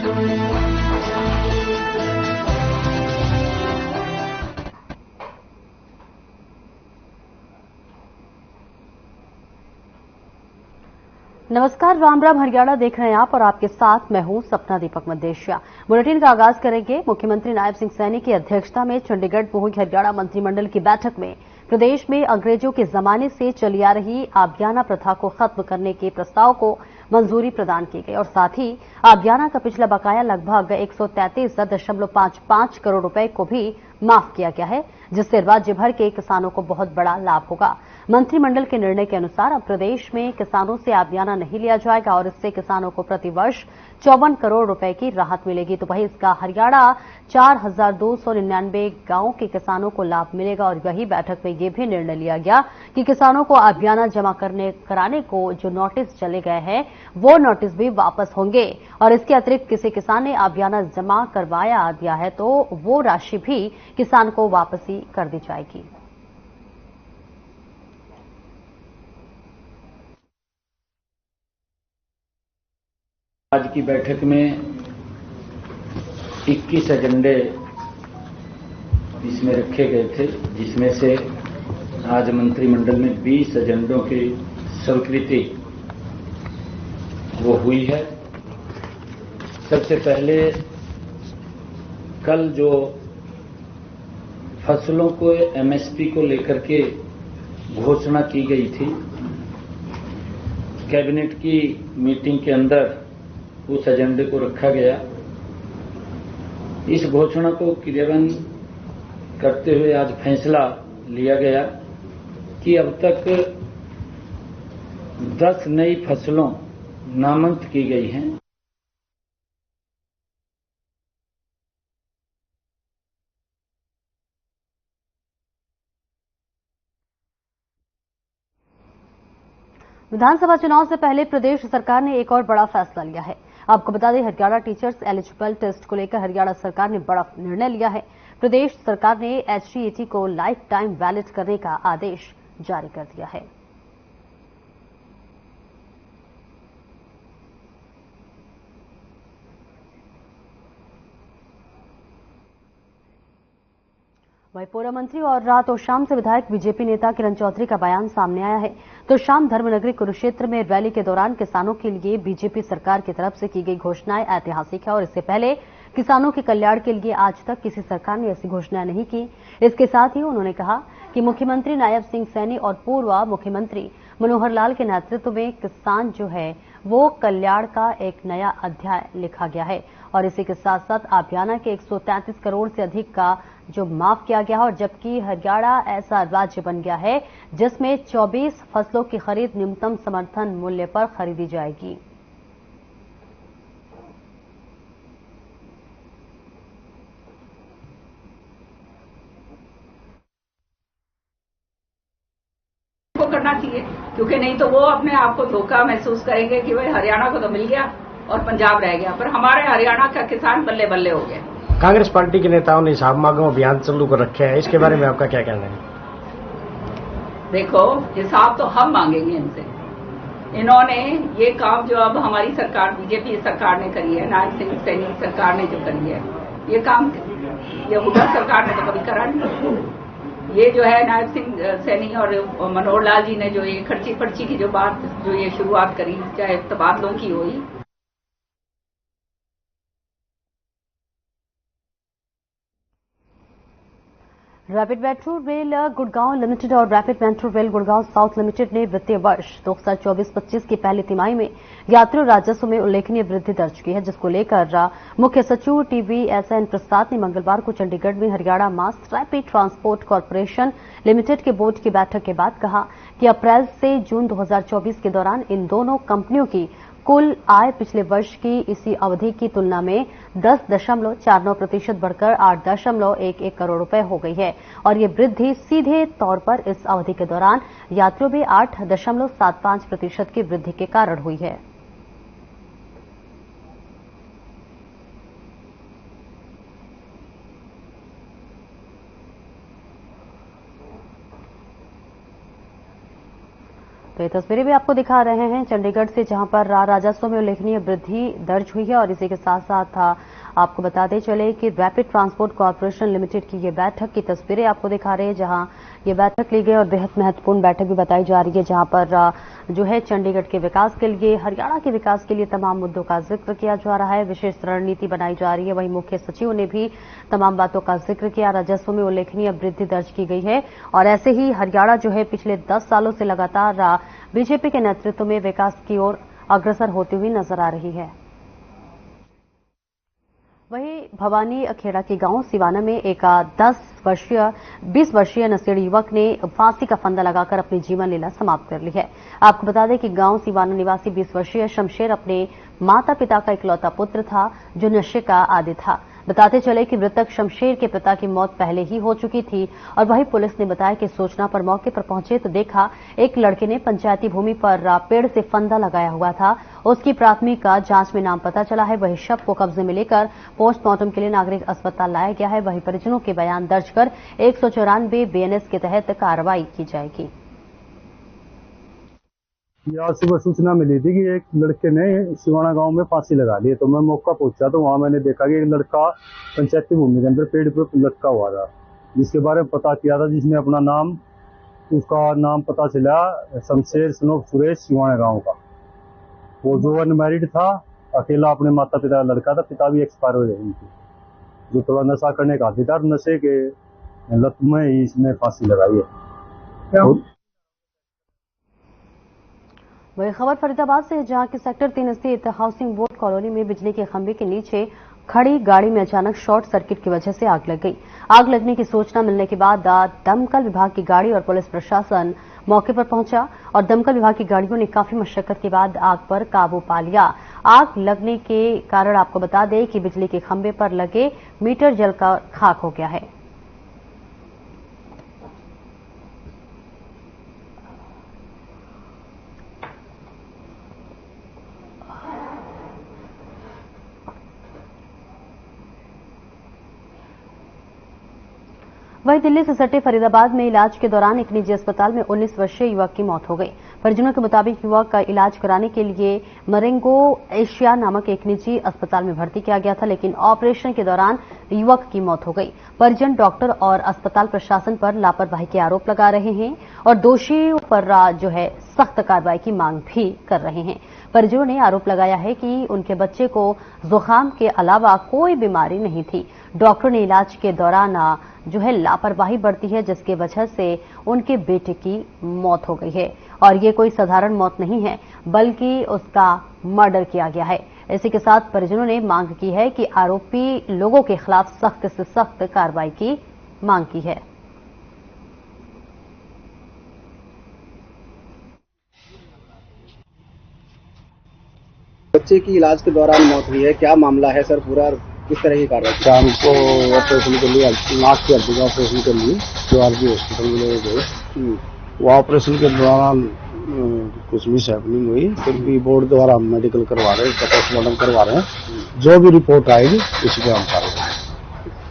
नमस्कार, राम राम। हरियाणा देख रहे हैं आप और आपके साथ मैं हूं सपना दीपक मदेशिया। बुलेटिन का आगाज करेंगे। मुख्यमंत्री नायब सिंह सैनी की अध्यक्षता में चंडीगढ़ में हुई हरियाणा मंत्रिमंडल की बैठक में प्रदेश में अंग्रेजों के जमाने से चली आ रही आबियाना प्रथा को खत्म करने के प्रस्ताव को मंजूरी प्रदान की गई और साथ ही आबियाना का पिछला बकाया लगभग 133.55 करोड़ रुपए को भी माफ किया गया है, जिससे राज्य भर के किसानों को बहुत बड़ा लाभ होगा। मंत्रिमंडल के निर्णय के अनुसार अब प्रदेश में किसानों से आबियाना नहीं लिया जाएगा और इससे किसानों को प्रतिवर्ष 54 करोड़ रुपए की राहत मिलेगी। तो वहीं इसका हरियाणा 4299 गांवों के किसानों को लाभ मिलेगा और वही बैठक में यह भी निर्णय लिया गया कि किसानों को आबियाना जमा कराने को जो नोटिस चले गए हैं वो नोटिस भी वापस होंगे और इसके अतिरिक्त किसी किसान ने आबियाना जमा करवाया दिया है तो वो राशि भी किसान को वापसी कर दी जाएगी। आज की बैठक में 21 एजेंडे इसमें रखे गए थे, जिसमें से आज मंत्रिमंडल में 20 एजेंडों की स्वीकृति वो हुई है। सबसे पहले कल जो फसलों को एमएसपी को लेकर के घोषणा की गई थी, कैबिनेट की मीटिंग के अंदर उस एजेंडे को रखा गया। इस घोषणा को क्रियान्वयन करते हुए आज फैसला लिया गया कि अब तक 10 नई फसलों नामंत की गई हैं। विधानसभा चुनाव से पहले प्रदेश सरकार ने एक और बड़ा फैसला लिया है। आपको बता दें, हरियाणा टीचर्स एलिजिबल टेस्ट को लेकर हरियाणा सरकार ने बड़ा निर्णय लिया है। प्रदेश सरकार ने HTET को लाइफ टाइम वैलिड करने का आदेश जारी कर दिया है। वहीं पूर्व मंत्री और रात और शाम से विधायक बीजेपी नेता किरण चौधरी का बयान सामने आया है। तो शाम धर्मनगरी कुरुक्षेत्र में रैली के दौरान किसानों के लिए बीजेपी सरकार की तरफ से की गई घोषणाएं ऐतिहासिक है और इससे पहले किसानों के कल्याण के लिए आज तक किसी सरकार ने ऐसी घोषणाएं नहीं की। इसके साथ ही उन्होंने कहा कि मुख्यमंत्री नायब सिंह सैनी और पूर्व मुख्यमंत्री मनोहर लाल के नेतृत्व में किसान जो है वो कल्याण का एक नया अध्याय लिखा गया है और इसी के साथ साथ आबियाना के 133 करोड़ से अधिक का जो माफ किया गया है और जबकि हरियाणा ऐसा राज्य बन गया है जिसमें 24 फसलों की खरीद न्यूनतम समर्थन मूल्य पर खरीदी जाएगी। को करना चाहिए, क्योंकि नहीं तो वो अपने आप को धोखा महसूस करेंगे कि भाई हरियाणा को तो मिल गया और पंजाब रह गया, पर हमारे हरियाणा का किसान बल्ले बल्ले हो गया। कांग्रेस पार्टी के नेताओं ने हिसाब मांगो अभियान चालू कर रखे हैं, इसके बारे में आपका क्या कहना है? देखो, हिसाब तो हम मांगेंगे इनसे। इन्होंने ये काम जो अब हमारी सरकार बीजेपी सरकार ने करी है, नायब सिंह सैनी सरकार ने जो करी है, ये काम ये हुड्डा सरकार ने तो कभी करा नहीं। ये जो है नायब सिंह सैनी और मनोहर लाल जी ने जो ये खर्ची पर्ची की जो बात जो ये शुरुआत करी, चाहे तबादलों की हुई। Rapid metro rail Gurgaon limited और rapid metro rail Gurgaon south limited ने वित्तीय वर्ष 2024-25 की पहली तिमाही में यात्रियों राजस्व में उल्लेखनीय वृद्धि दर्ज की है, जिसको लेकर मुख्य सचिव TVSN प्रसाद ने मंगलवार को चंडीगढ़ में Haryana mass rapid transport corporation limited के बोर्ड की बैठक के बाद कहा कि अप्रैल से जून 2024 के दौरान इन दोनों कंपनियों की कुल आय पिछले वर्ष की इसी अवधि की तुलना में 10.49% बढ़कर 8.11 करोड़ रुपए हो गई है और ये वृद्धि सीधे तौर पर इस अवधि के दौरान यात्रियों में 8.75% की वृद्धि के कारण हुई है। तो ये तस्वीरें भी आपको दिखा रहे हैं चंडीगढ़ से, जहां पर राजस्व में उल्लेखनीय वृद्धि दर्ज हुई है। और इसी के साथ साथ आपको बताते चले कि रैपिड ट्रांसपोर्ट कॉर्पोरेशन लिमिटेड की ये बैठक की तस्वीरें आपको दिखा रहे हैं, जहां ये बैठक ली गई और बेहद महत्वपूर्ण बैठक भी बताई जा रही है, जहां पर जो है चंडीगढ़ के विकास के लिए, हरियाणा के विकास के लिए तमाम मुद्दों का जिक्र किया जा रहा है। विशेष रणनीति बनाई जा रही है। वहीं मुख्य सचिव ने भी तमाम बातों का जिक्र किया। राजस्व में उल्लेखनीय वृद्धि दर्ज की गई है और ऐसे ही हरियाणा जो है पिछले 10 सालों से लगातार बीजेपी के नेतृत्व में विकास की ओर अग्रसर होती हुई नजर आ रही है। वहीं भवानी अखेड़ा के गांव सिवाना में एक 20 वर्षीय नशेड़ी युवक ने फांसी का फंदा लगाकर अपनी जीवन लीला समाप्त कर ली है। आपको बता दें कि गांव सिवाना निवासी 20 वर्षीय शमशेर अपने माता पिता का इकलौता पुत्र था जो नशे का आदी था। बताते चले कि मृतक शमशेर के पिता की मौत पहले ही हो चुकी थी और वहीं पुलिस ने बताया कि सूचना पर मौके पर पहुंचे तो देखा एक लड़के ने पंचायती भूमि पर पेड़ से फंदा लगाया हुआ था। उसकी प्राथमिक जांच में नाम पता चला है। वही शव को कब्जे में लेकर पोस्टमार्टम के लिए नागरिक अस्पताल लाया गया है। वहीं परिजनों के बयान दर्ज कर 194 BNS के तहत कार्रवाई की जाएगी। आज सुबह सूचना मिली थी कि एक लड़के ने सिवाना गांव में फांसी लगा ली, तो मैं मौका पहुंचा तो वहां मैंने देखा कि एक लड़का पंचायती भूमि के अंदर पेड़ पर लटका हुआ था, जिसके बारे में पता किया था, जिसने अपना नाम, उसका नाम पता चला शमशेर सनोफ सुरेश सिवाना गांव का। वो जो अनमैरिड था, अकेला अपने माता पिता का लड़का था, पिता भी एक्सपायर हो गई थी, जो थोड़ा नशा करने का आदी था, नशे के लत में ही इसने फांसी लगाई है। वही खबर फरीदाबाद से, जहां की सेक्टर 3 स्थित हाउसिंग बोर्ड कॉलोनी में बिजली के खंभे के नीचे खड़ी गाड़ी में अचानक शॉर्ट सर्किट की वजह से आग लग गई। आग लगने की सूचना मिलने के बाद दमकल विभाग की गाड़ी और पुलिस प्रशासन मौके पर पहुंचा और दमकल विभाग की गाड़ियों ने काफी मशक्कत के बाद आग पर काबू पा लिया। आग लगने के कारण आपको बता दें कि बिजली के खंभे पर लगे मीटर जलकर खाक हो गया है। वहीं दिल्ली से सटे फरीदाबाद में इलाज के दौरान एक निजी अस्पताल में 19 वर्षीय युवक की मौत हो गई। परिजनों के मुताबिक युवक का इलाज कराने के लिए मरेंगो एशिया नामक एक निजी अस्पताल में भर्ती किया गया था, लेकिन ऑपरेशन के दौरान युवक की मौत हो गई। परिजन डॉक्टर और अस्पताल प्रशासन पर लापरवाही के आरोप लगा रहे हैं और दोषियों पर जो है सख्त कार्रवाई की मांग भी कर रहे हैं। परिजनों ने आरोप लगाया है कि उनके बच्चे को जुकाम के अलावा कोई बीमारी नहीं थी। डॉक्टर ने इलाज के दौरान जो है लापरवाही बरती है, जिसकी वजह से उनके बेटे की मौत हो गई है और ये कोई साधारण मौत नहीं है, बल्कि उसका मर्डर किया गया है। इसी के साथ परिजनों ने मांग की है कि आरोपी लोगों के खिलाफ सख्त से सख्त कार्रवाई की मांग की है। बच्चे की इलाज के दौरान मौत हुई है, क्या मामला है सर पूरा, किस तरह की कार्रवाई? शाम को ऑपरेशन के लिए नाक की हड्डी का ऑपरेशन के लिए JRG हॉस्पिटल में ले गए। वो ऑपरेशन के दौरान कुछ मिस हैपनिंग हुई, फिर भी बोर्ड द्वारा मेडिकल करवा रहे हैं, पोस्टमार्टम करवा रहे हैं। जो भी रिपोर्ट आएगी उसी पे हम कार्रवाई।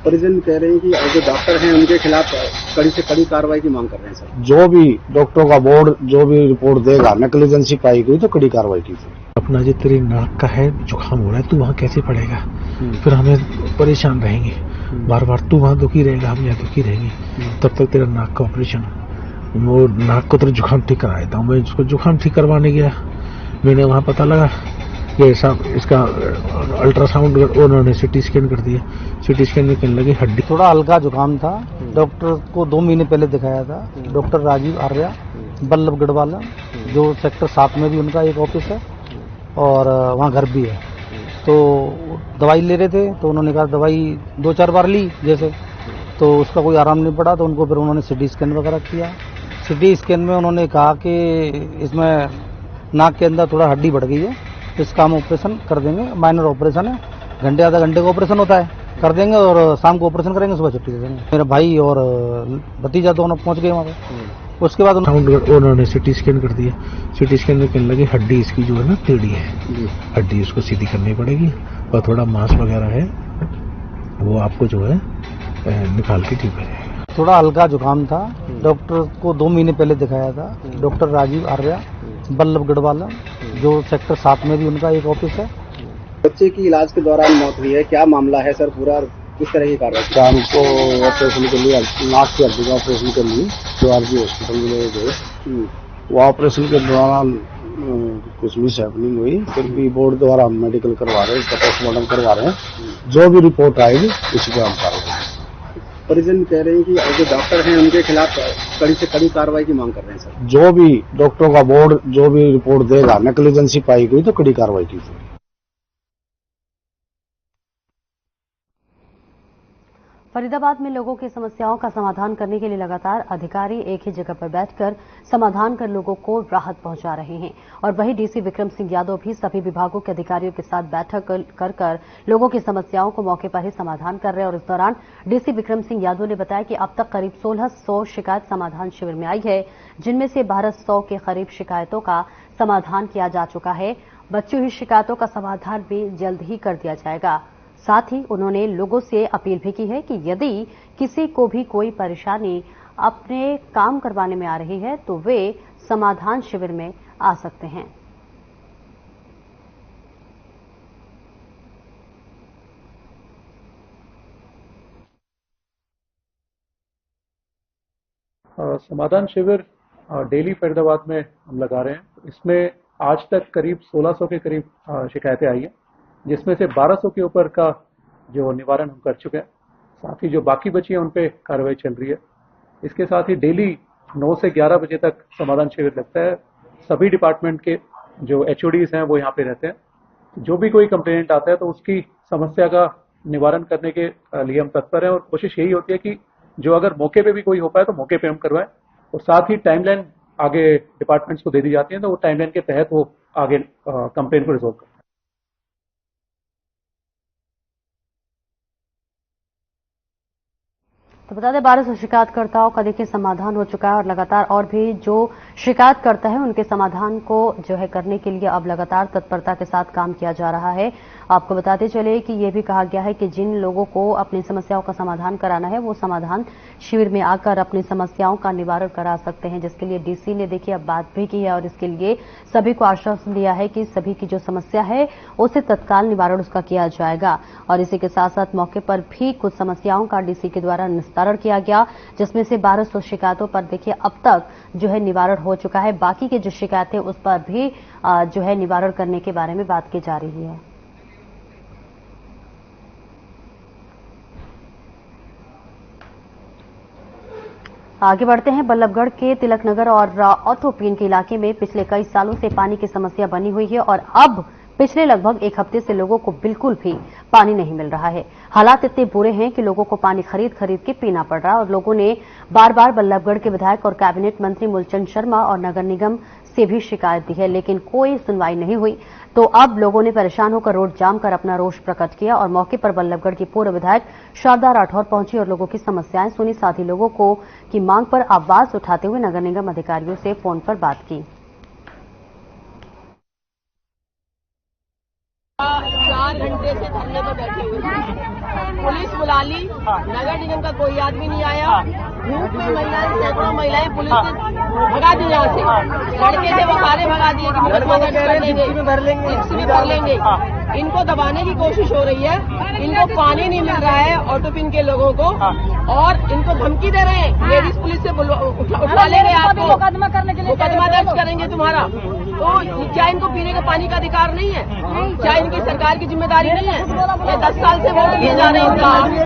परिजन कह रहे हैं कि जो डॉक्टर हैं उनके खिलाफ कड़ी से कड़ी कार्रवाई की मांग कर रहे हैं सर। जो भी डॉक्टरों का बोर्ड जो भी रिपोर्ट देगा, नेग्लिजेंसी पाई गई तो कड़ी कार्रवाई की जाएगी। अपना जो तेरी नाक का है जुकाम हो रहा है, तू वहाँ कैसे पड़ेगा, फिर हमें परेशान रहेंगे बार बार, तू वहाँ दुखी रहेगा, हम यहाँ दुखी रहेंगे, तब तक तेरा नाक का ऑपरेशन। वो नाक को तेरा जुकाम ठीक करा देता हूँ। मैं उसको जुकाम ठीक करवाने गया, मैंने वहाँ पता लगा कि साहब इसका अल्ट्रासाउंड उन्होंने CT स्कैन कर दिया। CT स्कैन में कहने लगे हड्डी। थोड़ा हल्का जुकाम था, डॉक्टर को 2 महीने पहले दिखाया था, डॉक्टर राजीव आर्या बल्लभगढ़ वाला, जो सेक्टर 7 में भी उनका एक ऑफिस है और वहाँ घर भी है। तो दवाई ले रहे थे तो उन्होंने कहा दवाई 2-4 बार ली जैसे, तो उसका कोई आराम नहीं पड़ा, तो उनको फिर उन्होंने CT स्कैन वगैरह किया। CT स्कैन में उन्होंने कहा कि इसमें नाक के अंदर थोड़ा हड्डी बढ़ गई है, इसका हम ऑपरेशन कर देंगे, माइनर ऑपरेशन है, घंटे आधा घंटे का ऑपरेशन होता है, कर देंगे और शाम को ऑपरेशन करेंगे, सुबह छुट्टी दे देंगे। मेरा भाई और भतीजा दोनों पहुंच गए वहाँ पे। उसके बाद उन्होंने CT स्कैन कर दिया। CT स्कैन में कहने लगे हड्डी इसकी जो है ना टेढ़ी है, हड्डी उसको सीधी करनी पड़ेगी और थोड़ा मांस वगैरह है वो आपको जो है निकाल के ठीक हो जाएगा। थोड़ा हल्का जुकाम था। डॉक्टर को 2 महीने पहले दिखाया था। डॉक्टर राजीव आर्या, बल्लभगढ़ वाला, जो सेक्टर 7 में भी उनका एक ऑफिस है। बच्चे की इलाज के दौरान मौत हुई है, क्या मामला है सर पूरा, किस तरह की कार्रवाई? कान को ऑपरेशन के लिए, नाक की हड्डी का ऑपरेशन के लिए शिवाजी हॉस्पिटल में ले गए। वो ऑपरेशन के दौरान कुछ मिस हैपनिंग हुई, फिर भी बोर्ड द्वारा हम मेडिकल करवा रहे हैं, इसका पोस्टमार्टम करवा रहे हैं। जो भी रिपोर्ट आएगी उसी पे हम कार्रवाई। परिजन कह रहे हैं कि जो डॉक्टर हैं उनके खिलाफ कड़ी से कड़ी कार्रवाई की मांग कर रहे हैं सर। जो भी डॉक्टरों का बोर्ड जो भी रिपोर्ट देगा, नेग्लिजेंसी पाई गई तो कड़ी कार्रवाई की जाएगी। फरीदाबाद में लोगों की समस्याओं का समाधान करने के लिए लगातार अधिकारी एक ही जगह पर बैठकर समाधान कर लोगों को राहत पहुंचा रहे हैं और वहीं डीसी विक्रम सिंह यादव भी सभी विभागों के अधिकारियों के साथ बैठक कर लोगों की समस्याओं को मौके पर ही समाधान कर रहे हैं। और इस दौरान डीसी विक्रम सिंह यादव ने बताया कि अब तक करीब 1600 शिकायत समाधान शिविर में आई है, जिनमें से 1200 के करीब शिकायतों का समाधान किया जा चुका है। बची हुई शिकायतों का समाधान भी जल्द ही कर दिया जाएगा। साथ ही उन्होंने लोगों से अपील भी की है कि यदि किसी को भी कोई परेशानी अपने काम करवाने में आ रही है तो वे समाधान शिविर में आ सकते हैं। समाधान शिविर डेली फरीदाबाद में हम लगा रहे हैं। इसमें आज तक करीब 1600 के करीब शिकायतें आई हैं, जिसमें से 1200 के ऊपर का जो निवारण हम कर चुके हैं। साथ ही जो बाकी बची है उन पे कार्रवाई चल रही है। इसके साथ ही डेली 9 से 11 बजे तक समाधान शिविर लगता है। सभी डिपार्टमेंट के जो HODs हैं वो यहाँ पे रहते हैं। जो भी कोई कंप्लेंट आता है तो उसकी समस्या का निवारण करने के लिए हम तत्पर हैं और कोशिश यही होती है कि जो अगर मौके पे भी कोई हो पाए तो मौके पे हम करवाएं और साथ ही टाइमलाइन आगे डिपार्टमेंट्स को दे दी जाती है, तो वो टाइमलाइन के तहत वो आगे कंप्लेंट को रिजोल्व करते हैं। तो बता दें 1200 शिकायतकर्ताओं का देखिए समाधान हो चुका है और लगातार और भी जो शिकायतकर्ता है उनके समाधान को जो है करने के लिए अब लगातार तत्परता के साथ काम किया जा रहा है। आपको बताते चले कि यह भी कहा गया है कि जिन लोगों को अपनी समस्याओं का समाधान कराना है वो समाधान शिविर में आकर अपनी समस्याओं का निवारण करा सकते हैं, जिसके लिए डीसी ने देखिए अब बात भी की है और इसके लिए सभी को आश्वासन दिया है कि सभी की जो समस्या है उसे तत्काल निवारण उसका किया जाएगा। और इसी के साथ साथ मौके पर भी कुछ समस्याओं का डीसी के द्वारा निस्तारण किया गया, जिसमें से 1200 शिकायतों पर देखिए अब तक जो है निवारण हो चुका है। बाकी की जो शिकायतें उस पर भी जो है निवारण करने के बारे में बात की जा रही है। आगे बढ़ते हैं। बल्लभगढ़ के तिलक नगर और ऑथोपीन के इलाके में पिछले कई सालों से पानी की समस्या बनी हुई है और अब पिछले लगभग एक हफ्ते से लोगों को बिल्कुल भी पानी नहीं मिल रहा है। हालात इतने बुरे हैं कि लोगों को पानी खरीद खरीद के पीना पड़ रहा है और लोगों ने बार बार बल्लभगढ़ के विधायक और कैबिनेट मंत्री मूलचंद शर्मा और नगर निगम से भी शिकायत दी है, लेकिन कोई सुनवाई नहीं हुई। तो अब लोगों ने परेशान होकर रोड जाम कर अपना रोष प्रकट किया और मौके पर बल्लभगढ़ की पूर्व विधायक शारदा राठौर पहुंची और लोगों की समस्याएं सुनी। साथ ही लोगों को की मांग पर आवाज उठाते हुए नगर निगम अधिकारियों से फोन पर बात की। 4 घंटे से धरने पर बैठे हुए थे। पुलिस बुला ली, नगर निगम का कोई आदमी नहीं आया। धूप में महिलाएं, सैकड़ों महिलाएं पुलिस ने भगा दी यहाँ से। लड़के थे वो सारे भगा दिए कि मुकदमा दर्ज कर लेंगे, जिप्सी भी भर लेंगे। इनको दबाने की कोशिश हो रही है। इनको पानी नहीं मिल रहा है ऑटोपिन के लोगों को और इनको धमकी दे रहे हैं। लेडीज पुलिस से उठा लेंगे आपको, मुकदमा करने के लिए मुकदमा दर्ज करेंगे तुम्हारा। तो क्या इनको पीने का पानी का अधिकार नहीं है? क्या इनकी सरकार की जिम्मेदारी नहीं है? ये 10 साल से वोट लिए जा रहे हैं इनका।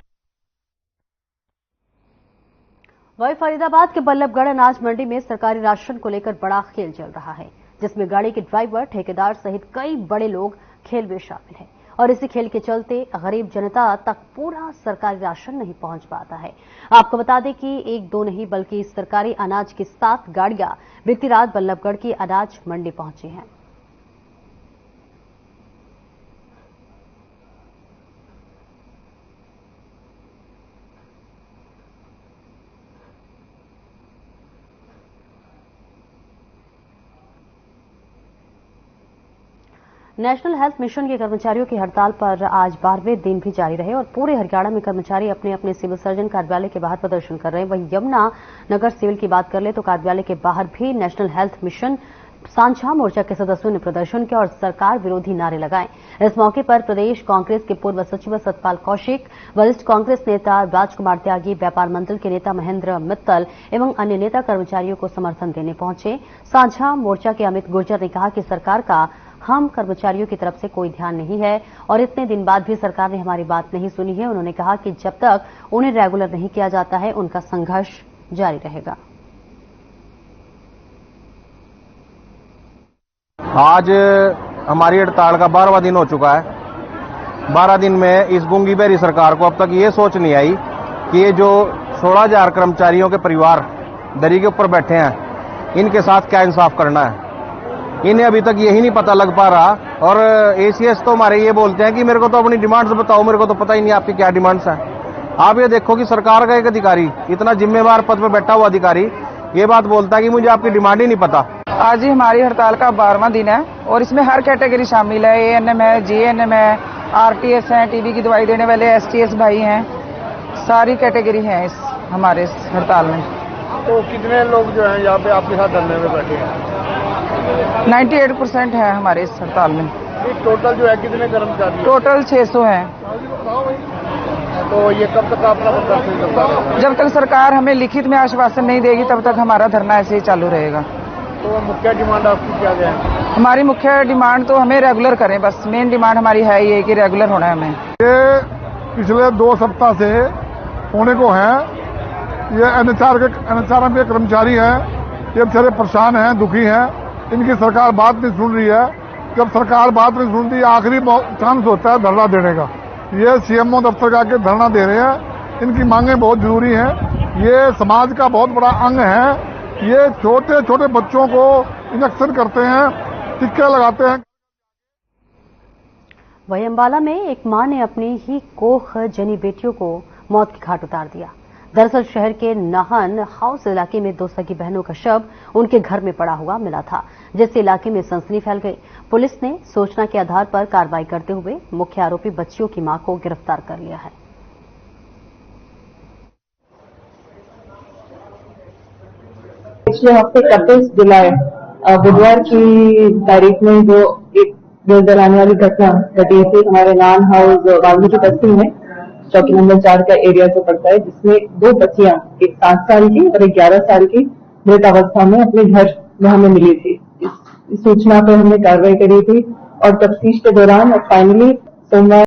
वहीं फरीदाबाद के बल्लभगढ़ अनाज मंडी में सरकारी राशन को लेकर बड़ा खेल चल रहा है, जिसमें गाड़ी के ड्राइवर, ठेकेदार सहित कई बड़े लोग खेल में शामिल हैं और इसी खेल के चलते गरीब जनता तक पूरा सरकारी राशन नहीं पहुंच पाता है। आपको बता दें कि एक दो नहीं बल्कि सरकारी अनाज की 7 गाड़ियां बीती रात बल्लभगढ़ की अनाज मंडी पहुंची हैं। नेशनल हेल्थ मिशन के कर्मचारियों की हड़ताल पर आज 12वें दिन भी जारी रहे और पूरे हरियाणा में कर्मचारी अपने अपने सिविल सर्जन कार्यालय के बाहर प्रदर्शन कर रहे हैं। वहीं यमुना नगर सिविल की बात कर ले तो कार्यालय के बाहर भी नेशनल हेल्थ मिशन सांझा मोर्चा के सदस्यों ने प्रदर्शन किया और सरकार विरोधी नारे लगाए। इस मौके पर प्रदेश कांग्रेस के पूर्व सचिव सतपाल कौशिक, वरिष्ठ कांग्रेस नेता राजकुमार त्यागी, व्यापार मंडल के नेता महेंद्र मित्तल एवं अन्य नेता कर्मचारियों को समर्थन देने पहुंचे। सांझा मोर्चा के अमित गुर्जर ने कहा कि सरकार का हम कर्मचारियों की तरफ से कोई ध्यान नहीं है और इतने दिन बाद भी सरकार ने हमारी बात नहीं सुनी है। उन्होंने कहा कि जब तक उन्हें रेगुलर नहीं किया जाता है उनका संघर्ष जारी रहेगा। आज हमारी हड़ताल का 12वां दिन हो चुका है। 12 दिन में इस गूंगी बहरी सरकार को अब तक ये सोच नहीं आई कि ये जो 16,000 कर्मचारियों के परिवार दरी के ऊपर बैठे हैं इनके साथ क्या इंसाफ करना है। इन्हें अभी तक यही नहीं पता लग पा रहा और एसीएस तो हमारे ये बोलते हैं कि मेरे को तो अपनी डिमांड्स बताओ, मेरे को तो पता ही नहीं आपकी क्या डिमांड्स हैं। आप ये देखो कि सरकार का एक अधिकारी, इतना जिम्मेवार पद पर बैठा हुआ अधिकारी ये बात बोलता है कि मुझे आपकी डिमांड ही नहीं पता। आज ही हमारी हड़ताल का 12वां दिन है और इसमें हर कैटेगरी शामिल है। एएनएम है, जीएनएम है, आरटीएस है, टीबी की दवाई देने वाले एसटीएस भाई हैं, सारी कैटेगरी हैं इस हमारे इस हड़ताल में। तो कितने लोग जो हैं यहाँ पे आपके साथ धरने में बैठे हैं? 98% है हमारे इस हड़ताल में। टोटल जो है कितने कर्मचारी? टोटल 600 हैं। तो ये कब तक अपना प्रदर्शन चलता रहेगा? जब तक सरकार हमें लिखित में आश्वासन नहीं देगी तब तक हमारा धरना ऐसे ही चालू रहेगा। तो मुख्य डिमांड आपकी क्या है? हमारी मुख्य डिमांड तो हमें रेगुलर करें, बस मेन डिमांड हमारी है ये कि रेगुलर होना है हमें। ये पिछले 2 सप्ताह से होने को है। ये एनएचआरएम के कर्मचारी हैं, ये बेचारे परेशान हैं, दुखी हैं। इनकी सरकार बात नहीं सुन रही है। जब सरकार बात नहीं सुनती आखिरी चांस होता है धरना देने का। ये सीएमओ दफ्तर का आके धरना दे रहे हैं। इनकी मांगें बहुत जरूरी हैं। ये समाज का बहुत बड़ा अंग है। ये छोटे छोटे बच्चों को इंजेक्शन करते हैं, टीके लगाते हैं। वहीं अंबाला में एक मां ने अपनी ही कोख जनी बेटियों को मौत के घाट उतार दिया। दरअसल शहर के नाहन हाउस इलाके में 2 सगी बहनों का शव उनके घर में पड़ा हुआ मिला था, जिससे इलाके में सनसनी फैल गई। पुलिस ने सूचना के आधार पर कार्रवाई करते हुए मुख्य आरोपी बच्चियों की मां को गिरफ्तार कर लिया है। पिछले हफ्ते 31 जुलाई बुधवार की तारीख में जो एक दिल दहलाने वाली घटना घटी थी हमारे नान हाउस वाल्मीकि बस्ती में, चौकी नंबर 4 का एरिया जो पड़ता है, जिसमें 2 बच्चियां, एक 7 साल की और एक 11 साल की मृत अवस्था में अपने घर में हमें मिली थी। इस सूचना पर हमने कार्रवाई करी थी और तफ्तीश के दौरान फाइनली सोमवार